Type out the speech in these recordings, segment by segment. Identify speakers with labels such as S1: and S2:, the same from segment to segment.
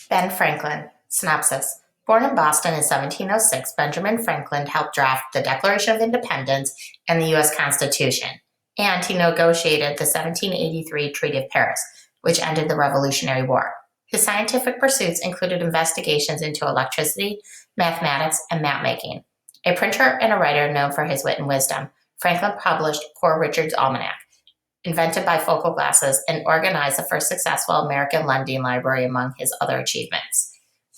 S1: Ben Franklin. Synopsis. Born in Boston in 1706, Benjamin Franklin helped draft the Declaration of Independence and the U.S. Constitution, and he negotiated the 1783 Treaty of Paris, which ended the Revolutionary War. His scientific pursuits included investigations into electricity, mathematics, and mapmaking. A printer and a writer known for his wit and wisdom, Franklin published Poor Richard's Almanac, invented bifocal glasses, and organized the first successful American lending library among his other achievements.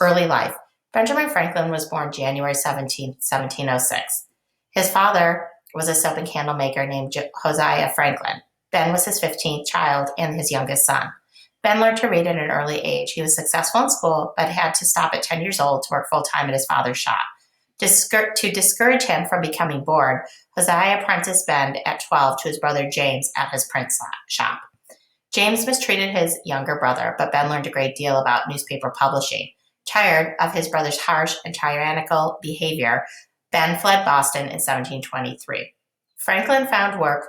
S1: Early life. Benjamin Franklin was born January 17, 1706. His father was a soap and candle maker named Hosea Franklin. Ben was his 15th child and his youngest son. Ben learned to read at an early age. He was successful in school, but had to stop at 10 years old to work full-time at his father's shop. To discourage him from becoming bored, Hosea apprenticed Ben at 12 to his brother James at his print shop. James mistreated his younger brother, but Ben learned a great deal about newspaper publishing. Tired of his brother's harsh and tyrannical behavior, Ben fled Boston in 1723. Franklin found work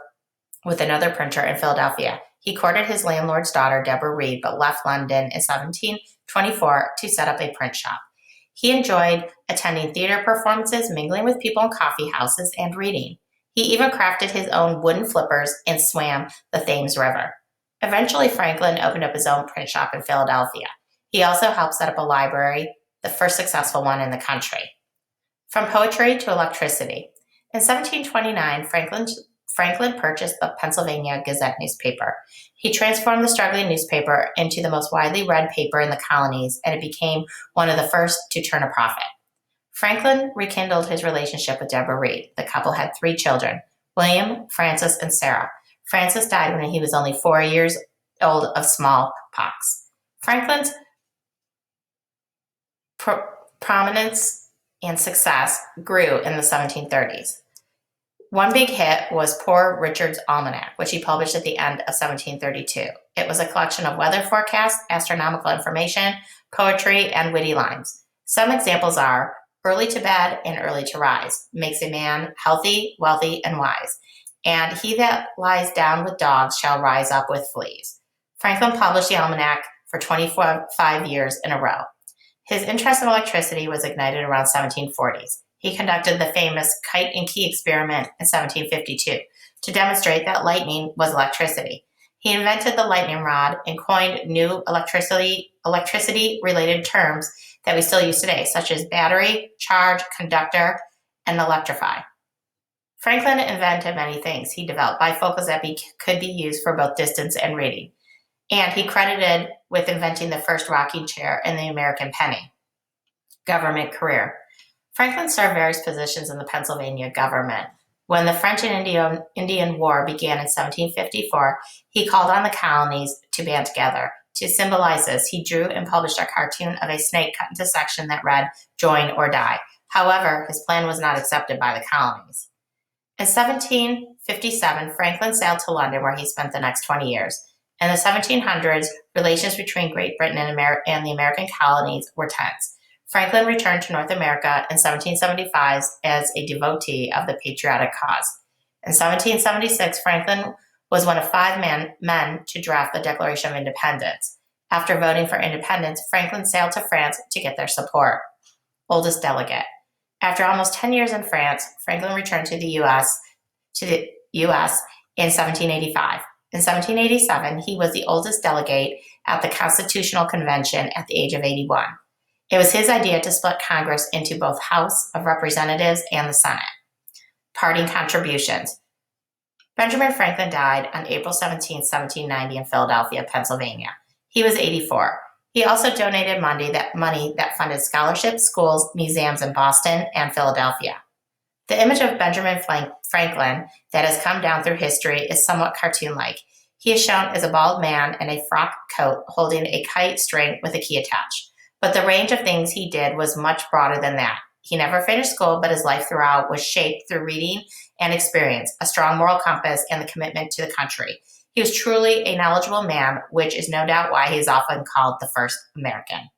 S1: with another printer in Philadelphia. He courted his landlord's daughter, Deborah Reed, but left London in 1724 to set up a print shop. He enjoyed attending theater performances, mingling with people in coffee houses, and reading. He even crafted his own wooden flippers and swam the Thames River. Eventually, Franklin opened up his own print shop in Philadelphia. He also helped set up a library, the first successful one in the country. From poetry to electricity. In 1729, Franklin purchased the Pennsylvania Gazette newspaper. He transformed the struggling newspaper into the most widely read paper in the colonies, and it became one of the first to turn a profit. Franklin rekindled his relationship with Deborah Reed. The couple had 3 children, William, Francis, and Sarah. Francis died when he was only 4 years old of smallpox. Franklin's prominence and success grew in the 1730s. One big hit was Poor Richard's Almanac, which he published at the end of 1732. It was a collection of weather forecasts, astronomical information, poetry, and witty lines. Some examples are early to bed and early to rise makes a man healthy, wealthy, and wise. And he that lies down with dogs shall rise up with fleas. Franklin published the almanac for 25 years in a row. His interest in electricity was ignited around 1740s. He conducted the famous kite and key experiment in 1752 to demonstrate that lightning was electricity. He invented the lightning rod and coined new electricity-related terms that we still use today, such as battery, charge, conductor, and electrify. Franklin invented many things. He developed bifocals that could be used for both distance and reading. And he credited with inventing the first rocking chair in the American penny. Government career. Franklin served various positions in the Pennsylvania government. When the French and Indian War began in 1754, he called on the colonies to band together. To symbolize this, he drew and published a cartoon of a snake cut into section that read, "Join or die." However, his plan was not accepted by the colonies. In 1757, Franklin sailed to London, where he spent the next 20 years. In the 1700s, relations between Great Britain and the American colonies were tense. Franklin returned to North America in 1775 as a devotee of the patriotic cause. In 1776, Franklin was one of 5 men to draft the Declaration of Independence. After voting for independence, Franklin sailed to France to get their support. Oldest delegate. After almost 10 years in France, Franklin returned to the U.S. in 1785. In 1787, he was the oldest delegate at the Constitutional Convention at the age of 81. It was his idea to split Congress into both House of Representatives and the Senate. Parting contributions. Benjamin Franklin died on April 17, 1790 in Philadelphia, Pennsylvania. He was 84. He also donated money that funded scholarships, schools, museums in Boston and Philadelphia. The image of Benjamin Franklin that has come down through history is somewhat cartoon-like. He is shown as a bald man in a frock coat holding a kite string with a key attached. But the range of things he did was much broader than that. He never finished school, but his life throughout was shaped through reading and experience, a strong moral compass, and the commitment to the country. He was truly a knowledgeable man, which is no doubt why he is often called the first American.